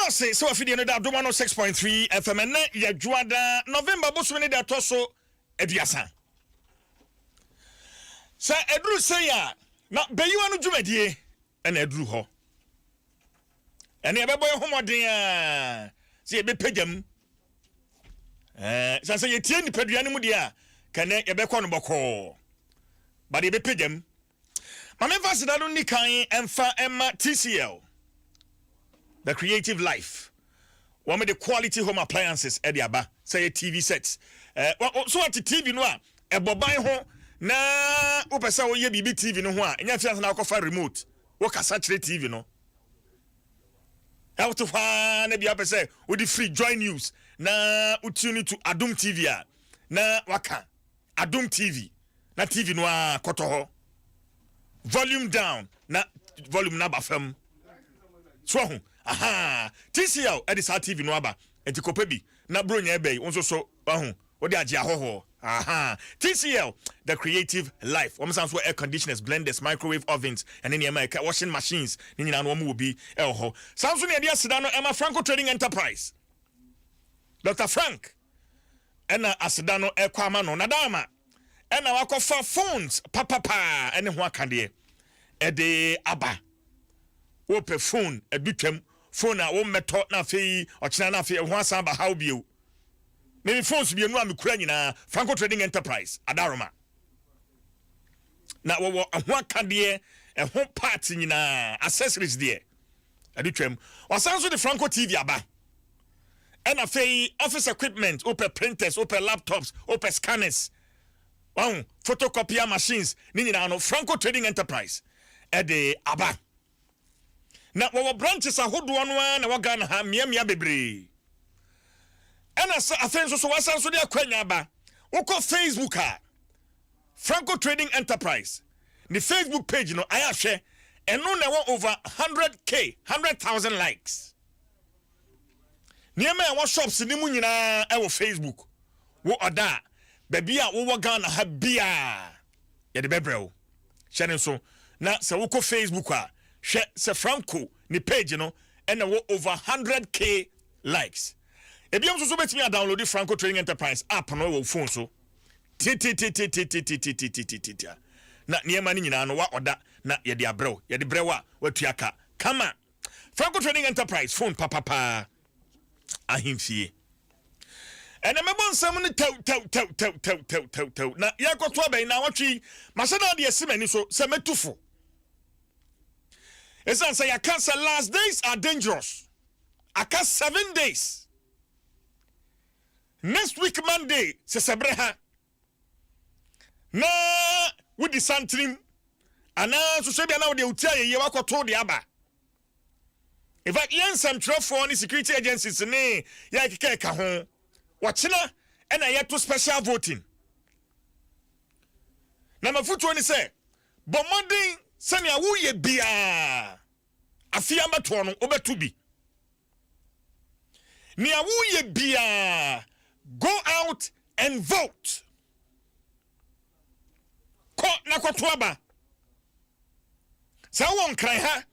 say so afidi no da Adom 106.3 FM na ya juada November boso ne da toso aduasa. Sa edru say ya na Beyi W'ano dwumadie na edru ho. Ene ebeboy homoden a se ebe pagam. Sa say yetie ni paduane mu dia kane ebekọ no bokọ. Ba de ebe pagam. Ma me fast da no ni kan emfa emma TCL. The creative life. One of the quality home appliances ediaba say TV sets. So at the TV no a boban ho na opesa wo ye bibi TV no ho a enya fiance na akofa remote. Wo kasa kire TV no. How to find na bia pese wo di free join news na utune to Adom TV a na waka Adom TV na TV no a koto ho. Volume down na volume na bafam. So aha TCL edisa TV no aba enti kopebi na bro nya ebey wonso so ahu wo de age ahoho aha TCL the creative life wo msan so air conditioners blenders microwave ovens and any America washing machines ni nyina no mo obi elho Samsung ne de asida no Emma Franco Trading Enterprise Dr. Frank ena asida no ekwama no nadama ena wakofa phones papa ene ho akade ede aba wo pe phone edutwam phone a wo meto na fe ochina na fe ho asan ba how bio me phones bi enu amekura nyina Franco Trading Enterprise adaroma na wo ho akade ho part nyina accessories there edutwam wasan so the Franco TV aba and a fe office equipment open printers open laptops open scanners photocopier machines ni nyina no Franco Trading Enterprise ede aba na wo branches ahodo no na waga na ha mia bebre ena sa afenso so wasan so de akwanya ba woko Facebook a Franco Trading Enterprise the Facebook page no ayahwe eno na wo over 100k 100,000 likes niema wo shops ni mu nyina e wo Facebook wo oda baby a wo waga na ha bia ye de bebreo hye so na se woko Facebook a se Franco ni page no and over 100k likes. Ebiam so betimi a download the Franco Trading Enterprise app no wo phone so. Na niema ni nyina no wa oda na ye de abrew, ye de brewa watuaka. Kama Franco Trading Enterprise phone papa ahimfie. Ene mebon sam ni tew na yakoto abai na watwi masana de esimani so se metufo. It's say I can't say last days are dangerous. I can't 7 days. Next week Monday, se sebreha. Na with the santrim. Ana so sebia na wo de utia ye wakoto de aba. In fact, yen some for security agencies ne ya keke ka ho. Wachina and I yet to special voting. Na mafutu ni say, bomodin sani awuye bia afia mato no obetubi ni awuye bia go out and vote ko na kwatoaba sa won kran ha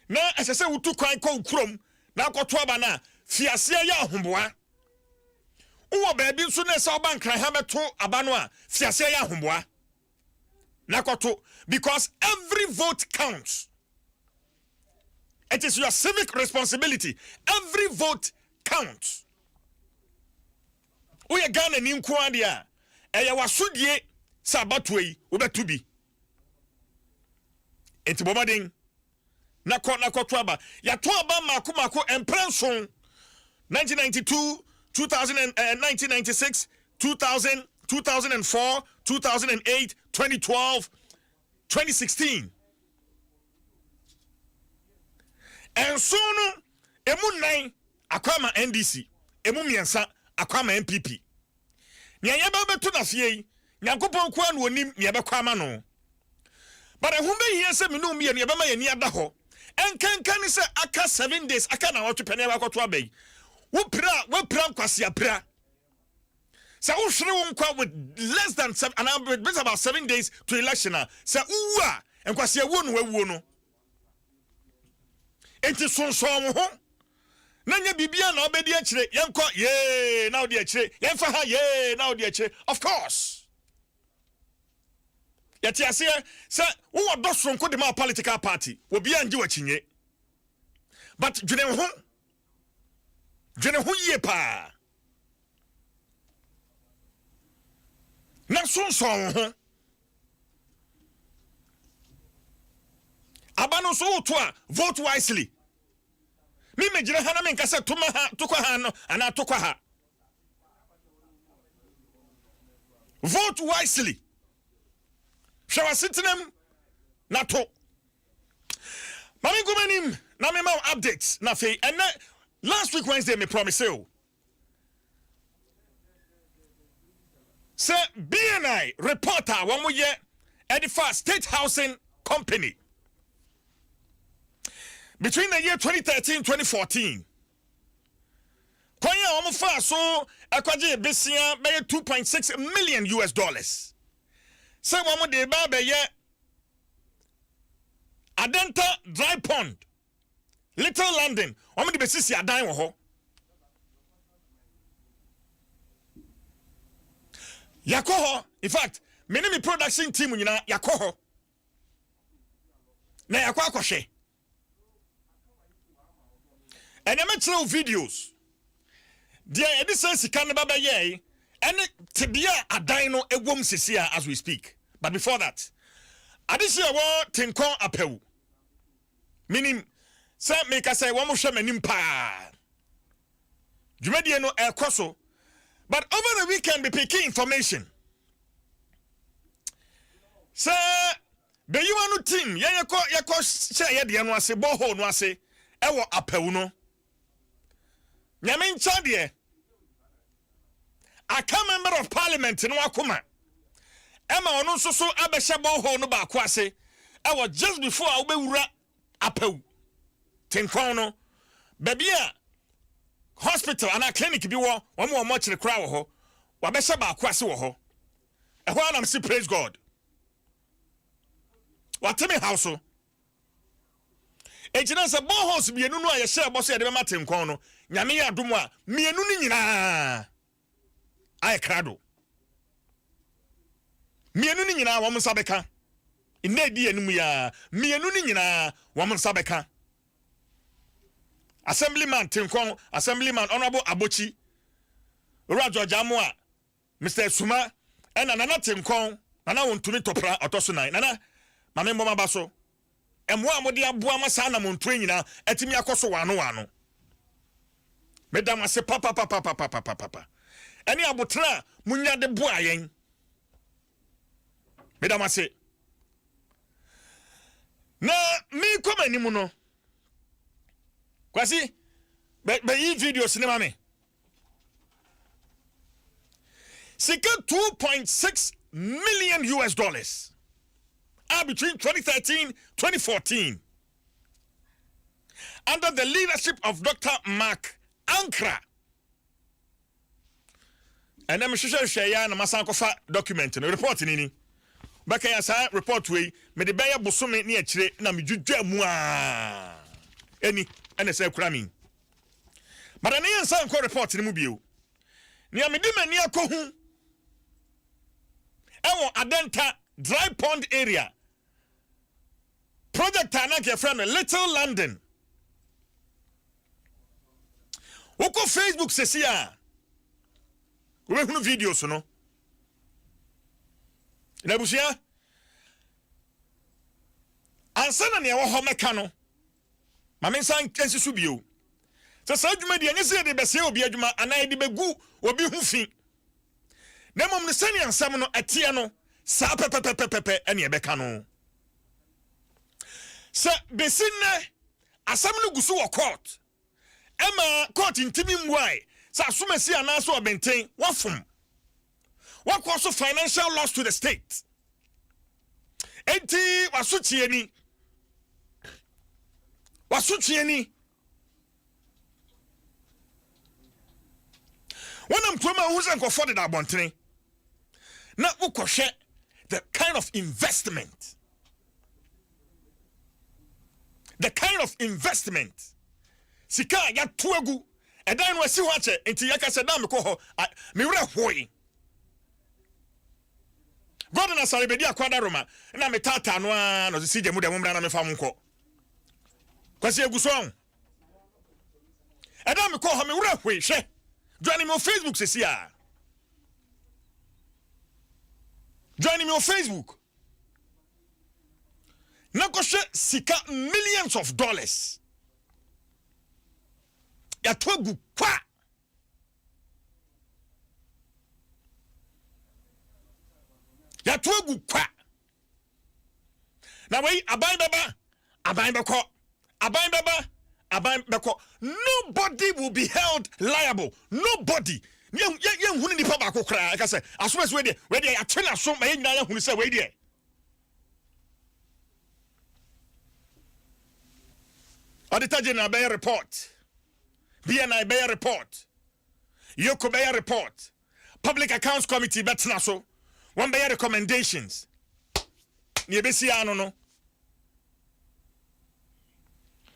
na asese wutu kwan ko ukrom na kwatoaba na fiase ya ahomboa uwo baabi nso na sa oban kran ha beto abano a fiase ya ahomboa Nakoto, because every vote counts. It is your civic responsibility. Every vote counts. Uye gane ni mkuandia. Eya wasudie sabatwei ubetubi. Enti bomading. Nakoto aba. Ya tuaba mako emprenson. 1992, 1996, 2000, 2004, 2008, 2012, 2016. And so no, emu 9 akwama NDC, emu miensa akwama MPP. Nya yeba beto na fie, nyankopon kwa no onim nya bekwama no. But ehumbe hie se menu mie nya bema ye ni ada ho. Enkankan se aka 7 days aka na wotu pene wakoto abai. Wo pra kwase apra. So with less than 7 and with about 7 days to election. So and kwase wo no. Enti so ho Nanya bibia na obedi akire yenko ye na odi akire yenfa ha ye na odi akire of course yeti ase se wo do sonko de ma political party obi anje wachinye but dwene ho ye pa na sonson ho abano so to a vote wisely. Me mejire ha na me nka se tuma ha tokwa ha no ana tokwa ha. Vote wisely. Shawa sitinem na to. Mami gumanim na me ma updates na fe and last week Wednesday me promise you. Say BNI reporter one more year Edifa State Housing Company. Between the year 2013-2014, Konya omufa so akwaje besia be $2.6 million US. Say one de ba be ye Adenta Dry Pond, Little London, one de besisi adan wo ho. Yakoho, in fact, many production team nyina yakoho. Na yakwa akwhwe. And I met through videos. Dear Edison Sikan Baba Ye, and Tibia Adino Ewom Sisia as we speak. But before that, Adisia wa Tinkon Apeu. Meaning, Sam make us say one more shaman pa. Jumediano El Crosso. But over the weekend, we pick information. Sir, Beyi W'ano team, yako share the anwase, boho nwase, ewo Apeu no. Nyamin Chadie, a member of parliament in Wakuma. Emma ono so abeshabo ho no ba kwase. I was just before I be Apeu. Tinkono. Baby hospital and a clinic bi wo mo mo kire kra wo ho. Wa besha ba kwase wo ho. E ho na me praise God. What me house so. Ejina se bohos bienu no aye share boso ye de ma tenkon no nyame ya dom a mienu ni nyina aye krado mienu ni nyina wo msa beka inedi enum ya mienu ni nyina wo msa beka assemblyman tenkon assemblyman honorable abochi Rajo Jamua Mr. Suma ena nana tenkon nana wontumi topra otoso nan nana mame mboma baso emo amode aboa masa na montwe nyina atimi akoso wano medam ase papa eni abotra munya de boa yen medam ase na mi komani mu no kwasi be yi video sinema me sika $2.6 million US between 2013-2014 under the leadership of Dr. Mark Ankra. And then share ya na masankofa document no report nini. Baka ya sa report we me de beya bosome ne akire na me dwudwa mu a. Eni ene say kura mi. But na yan san ko report ni mu bio. Ni amedi mani akohu. Ewo Adenta Dry Pond area. Project Anake from Little London. Oko Facebook sesia. We hunu videos no. Na busia. Ansana ne wo ho meka no. Ma me san kensi su bio. Se sa adwuma de anyese de bese obi adwuma anai de begu obi hu fi. Na mom ne sani ansam no atie no sa pepepepepe ene ebeka no. Se besinne asam no gusu wo court. Emma court intimi mwai. Sa asumasi anaso obenten wafum. What cause financial loss to the state? Enti wasuchieni. When I'm talking about who's going to afford that bontene, now we can share the kind of investment. sika ya tuagu edan no asi ho ache enti ya ka se da me ko ho me wura hoi God na sare bedi akwada Roma na me tata no a no si je mu de mu mra na me fa mu nko kwasi eguso edan me ko ho me wura hoi hwe join me on Facebook sesia join me on Facebook Nakoshe sika millions of dollars. Ya togu kwa. Ya togu kwa. Na wei aban beko. Nobody will be held liable. Nobody. Yen hunu nipa ba ko kra. Aka say asome se we dey ya twena so ma yen nyina ya hunu say we dey. Auditor General Beyi report. BNI Beyi report. Yoko Beyi report. Public Accounts Committee betna so. One Beyi recommendations. Ni ebesi ano no.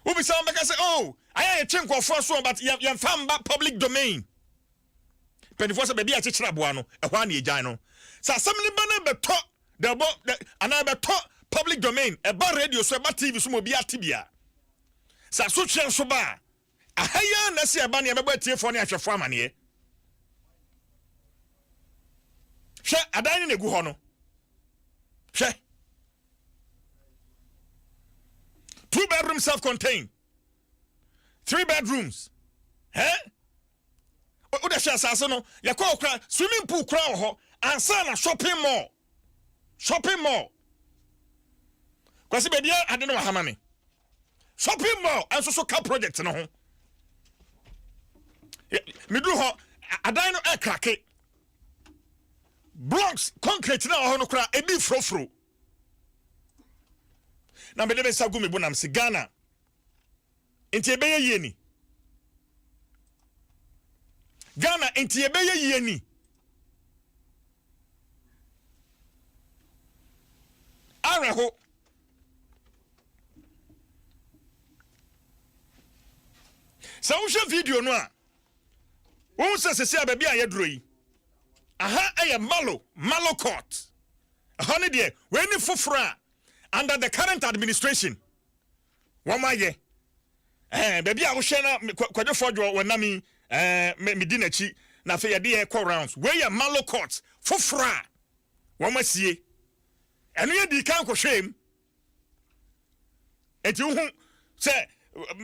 Ubi sa mbeka say oh, aya ye chenko for so but yam fam ba public domain. Penifo say bebi a chechira boa no, ehwa na egyan no. Sa assembly bana beto the ana beto public domain, eba radio so eba TV so mo bia tibia. Sa so twen so ba ahaya na se eba na meba tiefo na ahwefo amane hwe adan ne gu ho no hwe 2 bedrooms self-contained 3 bedrooms o da sha sase no yakwa okra swimming pool kra ho ansa na shopping mall kwasi be dia ade no hama me shopping mall and so car project no ho me do ho adan no e krake blocks concrete na ho no kra e bi frofro na me de sa gu me bonam se Ghana enti e be ye ni Ghana enti e be ye ni areho sa wo hwe video no a wo se se ababi a yedro yi aha eye malo court aha ne de we ni foforo under the current administration wamaye baby a wo hwe na kwadefo dwo wonami me di nachi na fe ye de call rounds we ye malo court foforo womasie eno ye di kan ko hwem enti hu se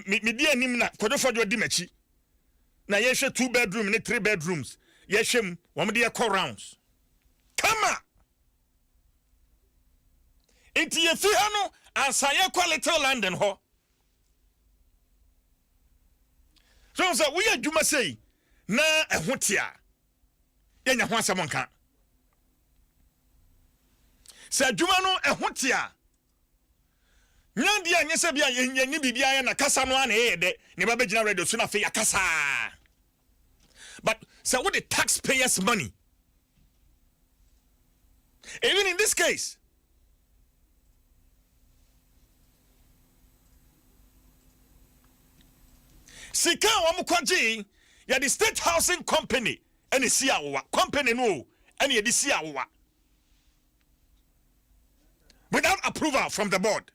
me di anim na kodofo de di machi na ye hwe 2 bedroom ne 3 bedrooms ye hwem wo me de call rounds kama enti ye fi ha no ansa ye quality London ho so we adwuma sei na ehotia ye nya ho asem nka se adwuma no ehotia Nyandi anye se bia yenye bibia na kasa no ana yede ne ba begina radio so na fe yakasa but so with the taxpayers money even in this case sika wa mukwaji ya the state housing company ene si awowa company no ene yedi si awowa without approval from the board.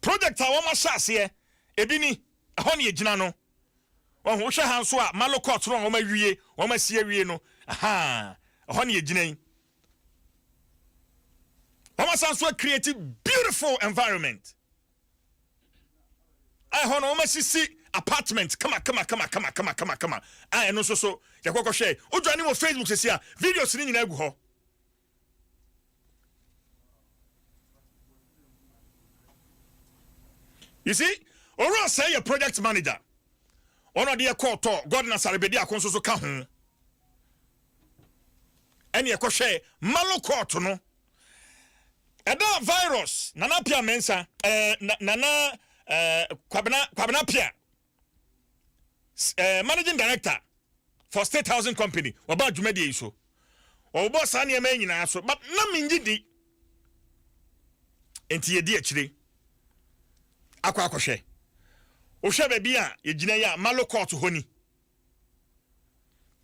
Project a woma hyase ebi ni ho ne egina no wo hwe han so a malo court no woma wie woma sie wie no aha ho ne egina yi woma san so create beautiful environment I ho no woma sisi apartment kama I no so yakoko share o join mo Facebook sesi a videos ni nyina gu ho you see, or say a project manager. Ono de call to God na sarebedi akonso so ka ho. Ene ekwo hwe malo court no. Eda virus nana pia mensa nana kwabena pia managing director for State Housing Company oba dwumade yi so. O boss an ye man nyina so but na mingi di enti ye di akire akwa ohwe baby a yegina ya malo court honi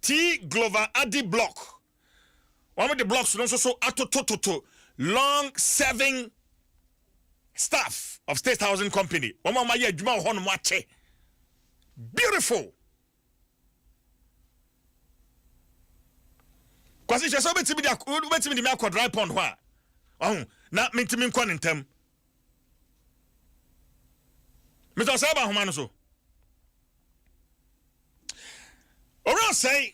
T Glover Adi block one of the blocks no so atotototo long serving staff of State Housing Company one mama ye adwuma ho no mo ache beautiful kwasi che so betimi di me akọ dry pond ho a na mentimi nkọ ntem Mr. Saba Humano so. Ora say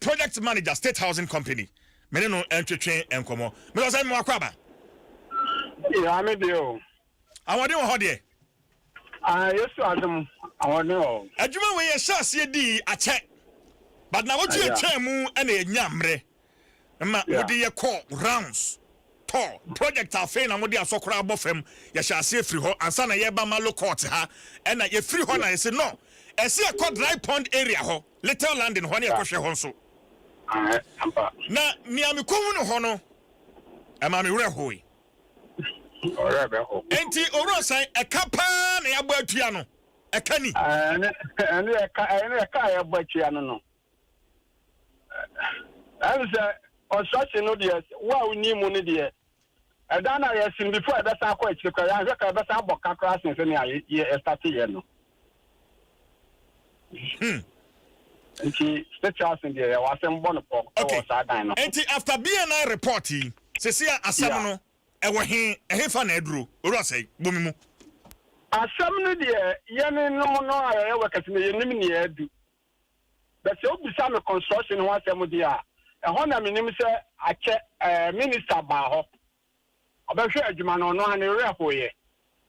project manager State Housing Company. Me no entwetwe enkomo. Mr. Saba mo akwaba. Yeah, me dio. Awade wo ho de. Yesu Adom awade o. Adwuma we ye shase di ache. But na what you tell mu na enyamre. Ma wodi ye call rounds. Project afen na modi asokora abofem ya shase free ho ansa na ye ba malo court ha e na ye free ho na ye say no e se e dry pond area ho little land in ho na ye kohwe ho nso na miami kowu no ho no e ma me wure hoi ora be ho enti oro san e kapa na ya bo atua no e kani ene e ka ya bo atua no construction no dey wa uni mu no dey Adana yesin before that sa kwa chikwa ya hwe ka be sa boka class nse ne ye start ye no Enti State Housing dey wa sem bon po sa dan no enti after BNI report se sia asem no e wo he fa na aduro oro sai bomi mu asem no dey ye ne no no aye we kase ne ye nim ne adu but se obisa me construction ho asem dey a ho na menim se ache minister ba ho obehwe adwuma no no ane repo ye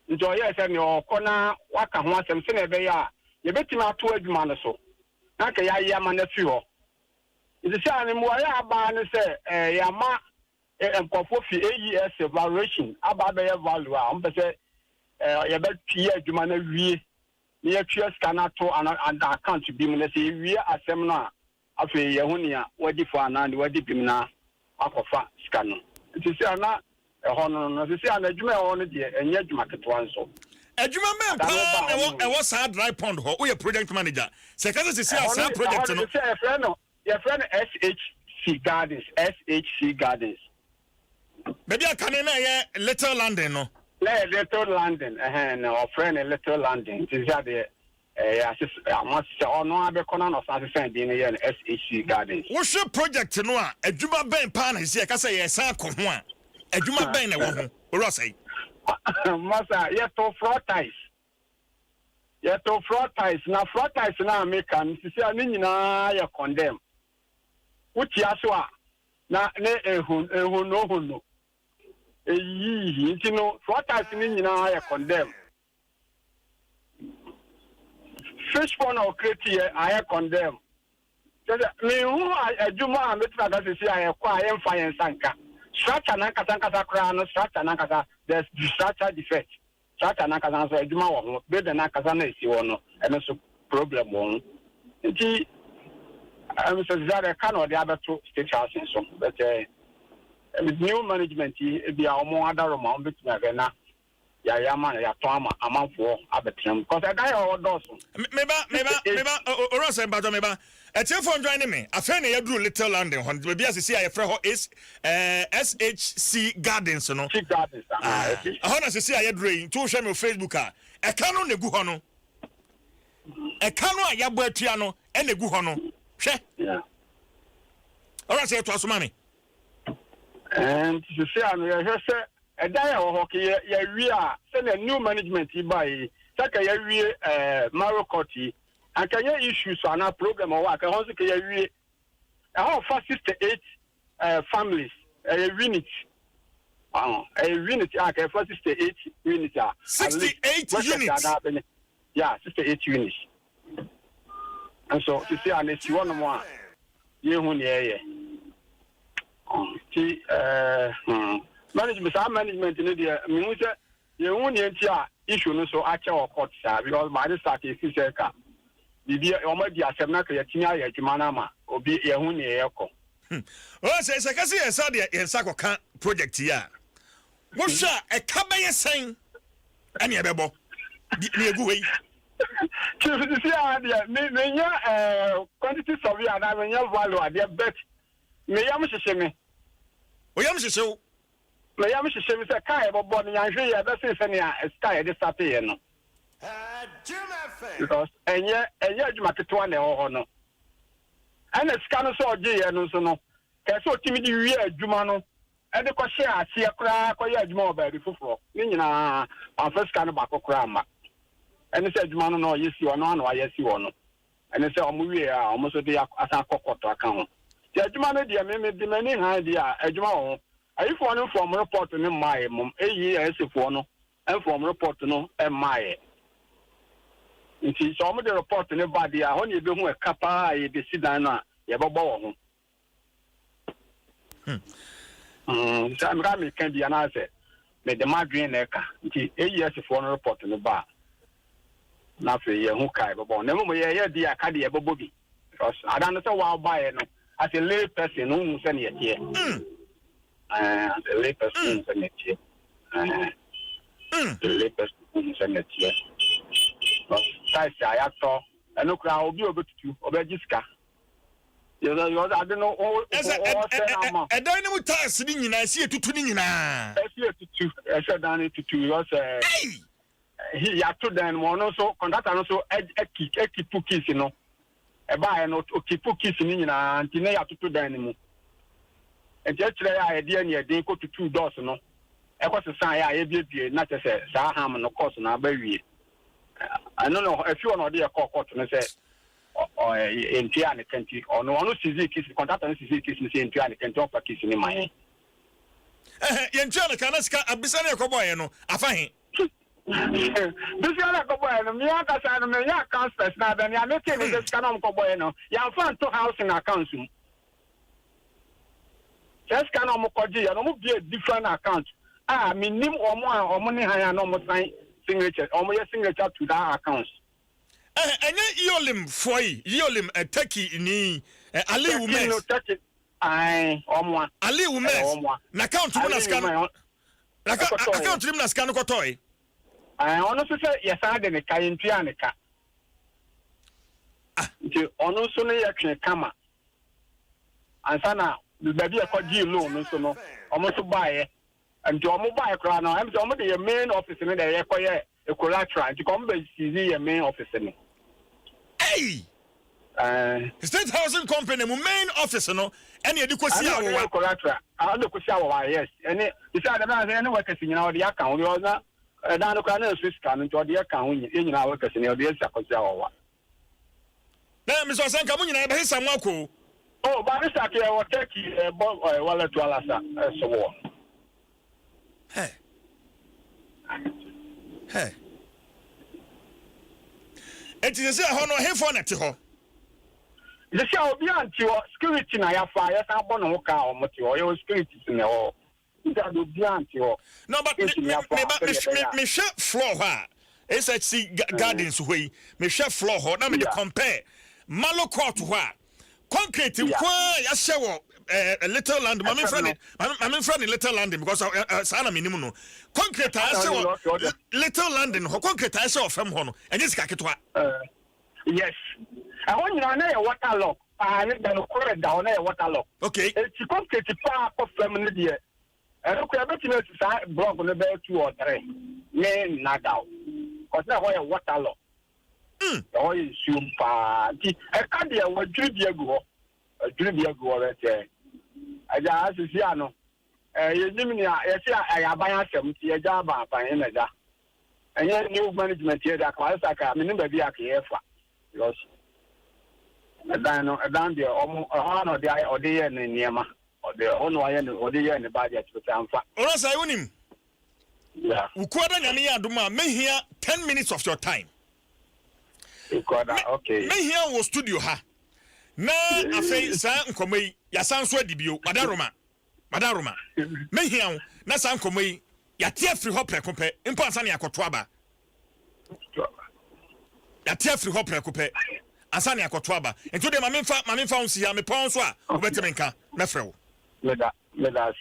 njo ye se ne okona waka ho asem se na ebe ya ye betimi ato adwuma no so na ka ya ya ma na fi ho iti se ane mo ya aba ne se ya ma enkofo fi AES evaluation aba be value a on se ye be tie adwuma na wie ne ye tue scanner to and account bi mu na se wie asem no a afi ye hunia wadi fo anande wadi bimna akofa scanner iti se ana hono no se ana adwuma ho no de enye adwuma ketwa nso adwuma men pa e wo sa dry pond ho wo ye project manager se ka se sa project no your friend SHC Gardens baby akane na ye Little London no Little London no friend Little London ti za de must no abekona no sa se din ye SHC Gardens wo hwe project no a adwuma ben pa na se ka se ye sa ko ho a adwuma ben na wo ho oro sai masa ye to floor ties na floor ties na America sisi ani nyina ye condemn uti aso a na ne ehun no eyi ntino floor ties ni nyina ye condemn fish pond or crate here I condemn me who adwuma a metra ga sisi aye kwa aye mfa yen sanka structure na kasa kra no structure na kasa there's structure defect structure na kasa so adwuma wo bed na kasa na esi wo no eno so problem wo nti Mr. Zare can or the other two State Housing so but with new management be our more other amount between na ya man ya to amanfo abetrem because I die all those meba oro se mbajo meba etiefo join me afa na yaduru Little London hon be bia sisi ayefre ho is SHC Gardens no Gardens hon sisi ayaduru yi to hwe me Facebook a eka no negu ho no eka no ayabo atua no e negu ho no hwe yeah oro se to asoma me and sisi anu ya hwe Edaya ho ke ya wi a se na new management ibai saka ya wi Marokoti aka ya issues ana problem o aka ho se ke ya wi ho for 68 families unit unit aka for 68 units 68 units yeah 68 units and so you see an issue one more ye hu ne ye management in the means you won't issue no so actual or court because my start is circa. The dear Omadi Asemaka Yatina Yamanama or be a huni echo. Oh, says I can see a Sadia in Sako project here. What's a cabin saying? Any bebo. Ni egu we. Chief, you see how the quantity survey and I mean value at their bet. Me yam shishemi. O yam shisho. Me yam shishemi say kai bo boni anhwe ya be say say na sky dey start here no. Because enye adwuma ketewa na ho no. And the scan so oje ye no so no. Ke so timi di wi adwuma no. E de ko share asie kra ko ye adwuma oba bi foforo. Ni nyina an first scan ba ko kra ma. And said, man, no, yes, you are not, yes, you are not. And they say, we are almost a day as a cocoa account. The Jumana, dear, may be many idea, a Jumano. I phone from report to my mum, a year as if one, and from report to no, and my. And she saw me the report to nobody, I only do a kappa, the Sidana, Yababo. Sam Rami can be an answer. Made the Madrid Eka, 8 years if one report to the bar. Na fe ye hu kai bobo na mo ye dia ka de bobo bi because I don't know why buy no as a lay person no say na ye as a lay person say na ye the lay person say na ye sai sai actor eno kra obi obetutu obejiska you I don't know all e dan ni mu tax ni nyina si etutu ni nyina si etutu e say dan etutu you say he ya to then one also conductor also ekipu kiss no e ba no okipu kiss ni nyina antine ya to then mu e je kire ya ide ni ede ko tutu doors no e ko sesan ya e biebie na che se sa ham no course na ba wie I don't know if you on the court no say entia ne kenti ono sizi kiss conductor no sizi kiss ni say entia ne kenti ofa kiss ni man yentia ne kana ska abisa ne ko boy no afahin this year go boy no me aka say no me ya account first na ben ya make this canon go boy no ya fan to house in account mu just canon mo koji ya no mo be a different account minim omo ni han ya no mo sign signature omo ye signature to that account enye yolim foi yolim Turkey ni Ali Umes no Turkey omo Ali Umes na account mo na scan na account mo na scan ko toy ono so say yes ade ne ka yentua ne ka nti ono so ne ye twe kama ansana baby e kwaji loan so no omo so baaye nti omo baaye kra no am say omo de main office ne de ye koye e collateral nti kom be sizi ye main office ne hey State Housing Company mu main office no ene e di kosi awo collateral de kosi awo yes ene isa de na ene workers nyina o de aka o de na dan ko na Swiss kan nti o de aka ho nyina workers ne o de asa kosi awo na mi so san ka mu nyina be hisa mu akọ oh ba ni sa ke o take wallet to alasa so wo hey it is say ho no he for net ho the show obi anti o security na ya fa ya san bo no ka o mo ti o yo security ne o that obi anti o no but me share floor ha SHC gardens way me share floor ho na me compare malo court ho concrete kwa ya share a little land my friend little land because sana minimum no concrete I share little land ho concrete I share from ho no enye sika ketwa yes I want you na your water lock and then correct down na water lock okay it's concrete pa of family there and ko ya betime say block no be 2 or 3 me na down cause na ho your water lock oh is super di e ka dia wa dwiri bi agu right aja asisi ano ye nyimni a ye se ayaban asem ti ye ja ba apan na ja enye new management here da kwa saka me nimba bi akayefa because dan dia omo no dia ode ye ne niema ode ono aye ne ode ye ne budget to amfa ora sai unim yeah ukoda nyame ya adoma mehia 10 minutes of your time ukoda okay mehia wo studio ha na afei sa nkomai ya sanso adibio madaroma mehia na sa nkomai ya tie free hop rekope impo ansa ne yakoto aba ya tie free hop rekope ansa ne yakoto aba ento de mamemfa unsi ya me pon so a obetemenka na frewo leda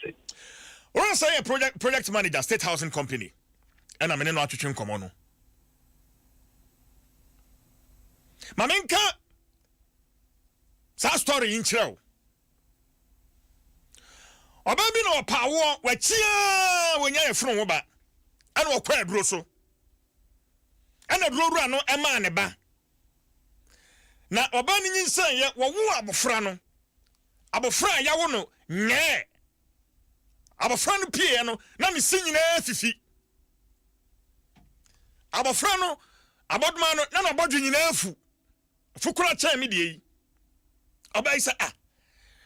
say or say a project manager State Housing Company ɛna mene no atwetwe nkɔmɔ no ma menka saa story yi nkyerɛ wo ɔbaa bi na ɔpaawoɔ wakyia wonya yɛforo wo ba ɛna ɔkɔ aduro so ɛna durowura no ɛmaa ne ba na ɔbaa no nyinsan yɛ wɔwo abofra no abofra a yawo no nyɛ abofra no pie no na ne si nyinaa fifi abofra no abodma no na na bodwo nyinaa fu fukura kyɛn me die yi ɔbaa yi sɛ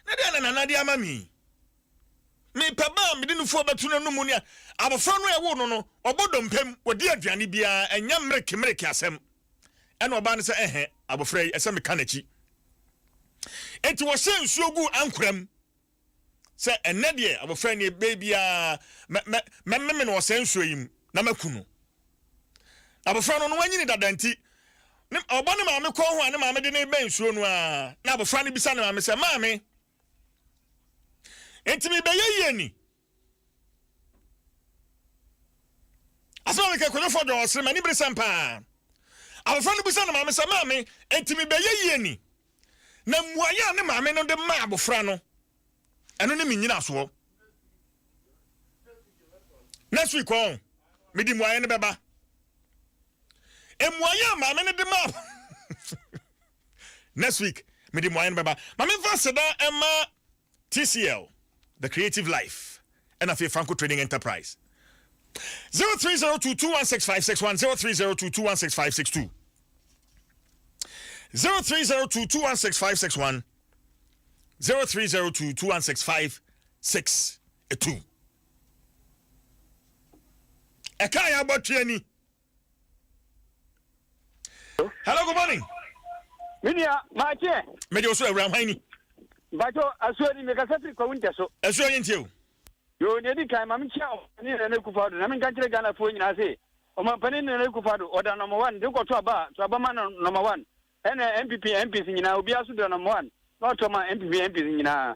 na de na de ama mi me paba me de no fu obetu no mu ne abofra no ɛwo no ɔbodompem odi aduane bia enya mmereke asɛm ɛna ɔbaa no sɛ abofra yi ɛsɛ me ka nachi enti wo sɛ nsuo gu ankoram sɛ ɛnɛ de abofra ni bebia me no sɛ nsuo yi mu na makunu abofra no wanyini dadanti ne ɔbɔ ne maame kɔ ho a ne maame de ne ba nsuo no a na abofra no bisa ne maame sɛ maame enti me bɛyɛ yie ni asɛm me kɛkɔne fɔ dɔ ɔsere ma ne bere sampa abofra no bisa ne maame sɛ maame enti me bɛyɛ yie ni na mmuayɛ ne maame no de ma abofra no ɛno ne menyina soɔ next week on me di mmuayɛ ne bɛba mmuayɛ maame no de ma next week me di mmuayɛ ne bɛba maame fa seda ɛma TCL the creative life and afei Franco Trading Enterprise 0302216561 0302216562 0302216561 0302216562 Eka ya botuani. Hello, good morning. Media, my chair. Media also around Heini. Bato asuri me kasati kwa winter so. Asuri yintio. Yo ne di time am chia ni na kufado. Na me kanchire Ghana fo nyina se. O ma pani na kufado order number 1 de ko to aba man number 1. Ena MPs nyina obi asu de number 1. No to ma MPs nyina.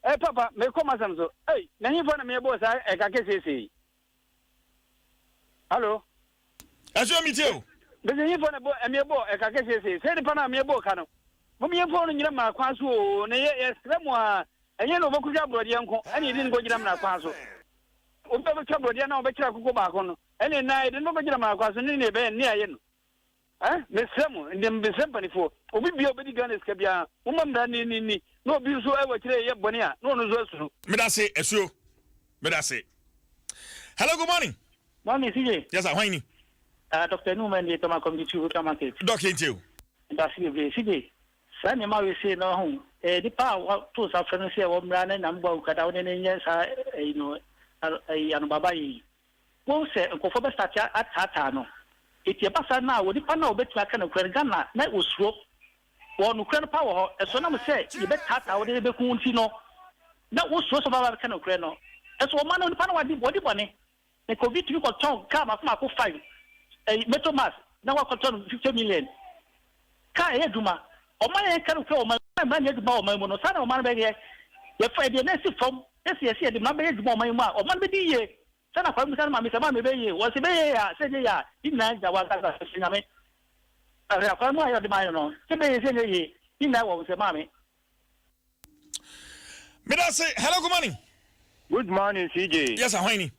Papa me ko masam so. Na hin fo na me bo sa ka kesese. Hello. Asuri mitio. Beze hin fo na bo me bo ka kesese. Se de pa na me bo ka no. Mom ye phone nyina ma kwaso na ye sremu a enye no bokuja brodi enko ene di ngo nyina ma kwaso o be bokuja brodi na o be kira kokko ba ko no ene na ide no be nyina ma kwaso ni ne be ni aye no me sremu ndem be sempani fo obi bia obedi Ghana ska bia mo mamda ni no obi so e wa kire ye bone a no no so asuru me da say esuo me da say. Hello, good morning. Morning CJ. Yes sir, why ni Dr. Numan de Toma Community Hotel Market. Doctor Intio. That's CJ. Sani ma we say no ho di pa to sa fere se wo mra na mba ukada woni ne nya sa anu baba yi wo se ko fo be start atata no etie pasa na wo di pa na obetu aka na kwere Ghana na osuro wo no kwere pa wo ho eso na mo se ye be tata wo de be ku nti no na wo so so baba ka na kwere no eso wo ma na di pa na wadi body bone e covid bi ko ton ka ma ko 5 metomas na wa ko ton 50 million ka e duma o man e kan fo o man e duma o man mo no sana o man be ye fa de na si fom esi de na be ye duma o man mu a o man be di ye sana kwa mi sana ma mi sama me be ye wo se be ye ya se je ya ina ja wa ka se na me ara kwa mu ayo de ma yo no se be ye se ye ina wo se ma me da say hello, good morning. Good morning, CJ. Yes sir, why ni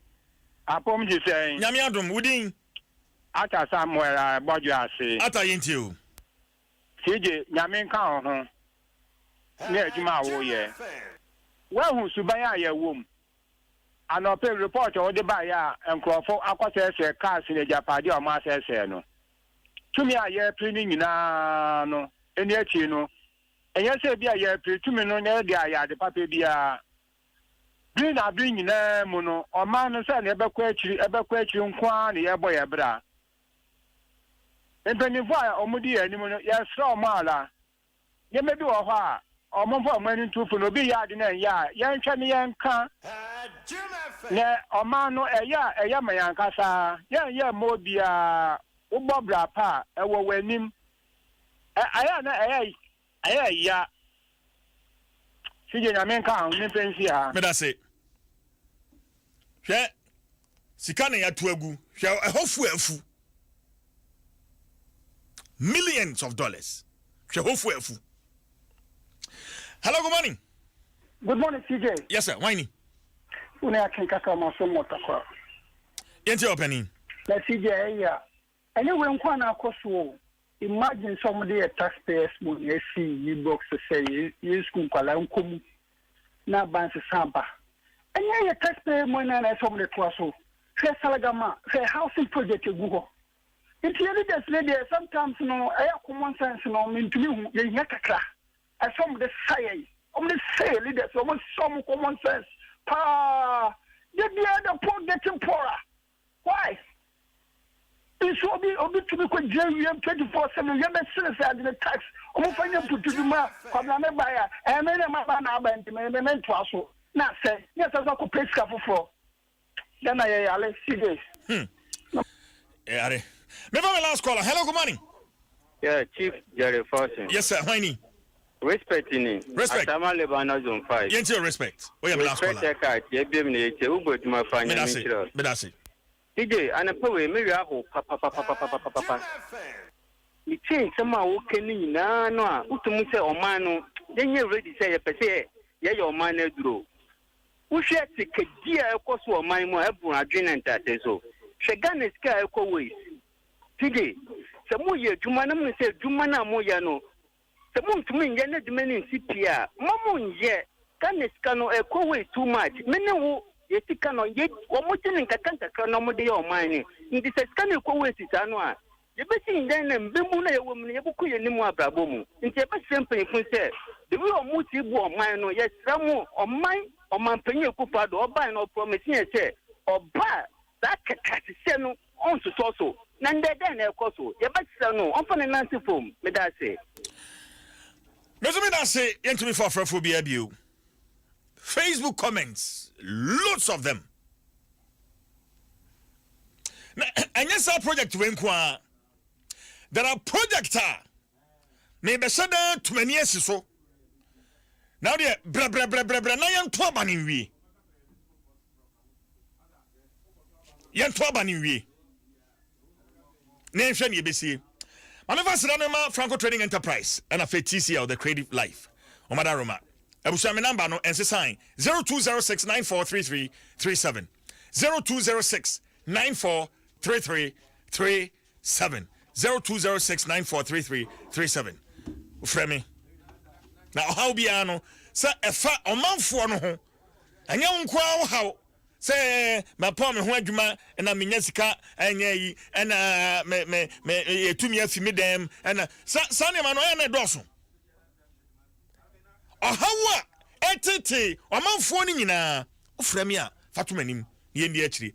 Apom ji say nyame adom wudin ata Samuel bojo ase ata yintio CJ nyame nka ho ne adwuma wo ye wa hu suban a ye wom anope report o de ba ya enkrofo akwasese cars ne japade o ma sese no tumi a ye pri nyina no eni achi no enye se bia ye pri tumi no ne de aya de papa bia bi na bi nyina mu no o ma no se ne ebekwa achiri nkwa ne ye boy ebra Mpanyinfo a omudi anim no yɛsrɛ ɔmo ala yɛmɛbi wɔ hɔ a ɔmo mfa ɔmo ani ntufo no obi yɛ ade na ɛyɛ a yɛnhwɛ ne yɛnka na ɔma no ɛyɛ ma yɛnkasa yɛnyɛ mma obi a wobɔ bra pa a ɛwɔ w'anim ɛyɛ na ɛyɛ ya sigye nyame nka ho ne mpensi ha me da say hwɛ sika na ya to agu hwe ehofu afu millions of dollars hwe ehofu afu. Hello, good morning. Good morning, CJ. Yes, sir. Why ni? Una can kaka maso motakwa. Yenti opening. Na CJ ya. Anyway, nkwa na akoso. Imagine somebody a taxpayers money see box say you school kwala nkomu na bank samba. Anya ya taxpayer money na somebody kwaso. Say salagama, say housing project go. It's leaders lady sometimes no common sense no mean to me ye yakakra. As some of the say leaders almost some common sense. Pa the other poor getting poorer. Why? It's obi to be con JUM 24/7. You may say the tax. Find put to the come buyer. And then my man meant to also. Now say, yes, I could pay scaffle for. Then I see this. Yeah, maybe my last caller. Hello, good morning. Yeah, Chief Jerry Forson. Yes, sir. Why ni? Respect ni. Respect. Atama Lebanon Zone 5. Yenti your respect. Oh, yeah, my last caller. Respect that. You be me. You go to my family. Bedasi. TJ, and a power, maybe I hope papa. You change somehow, can no, Utumuse or Mano, then you already say a pese, yeah, your man drew. Who should take a dear course or my more a dream and that is so. Shagan is sky ways. TJ, some more year, Jumanam said, Jumana Moyano. The moon to me, Yanet meaning CPR. Mamun, yeah, can is cano echo way too much. Many who. Yet cannot yet one more thing in Katanta Canomody or mining. In this scanning co-ways is annual. You bet in then and Bimuna woman, you could any more brabomu. In the best simple if we say, the real motive or mine or yes, Ramu or mine or my penny coupad or buy no promising say, or buy that cat is sent on to Tosso. None then a coso. You bet no, open an answer form, may I say. Doesn't I say, into me for phobia view. Facebook comments, lots of them. And yes, our project Wenkwa. There are projects maybe said to many years so. Now they bra na yan to bani wi. Yan to bani wi. Name hwe ne besi. Manifest Ranema Franco Trading Enterprise and a TCL the Creative Life. Omada Roma. Abushami number no and sign 0206943337 0206943337 0206943337 Fremi. Now how biano say efa omanfo no ho anya nkwa how say my pom ho adwuma na menya sika anya yi na me etumi afimi dem na sane ma no ya na doso Ohawa etete omanfo ni nyina oframi a fatumanim ye ndi akiri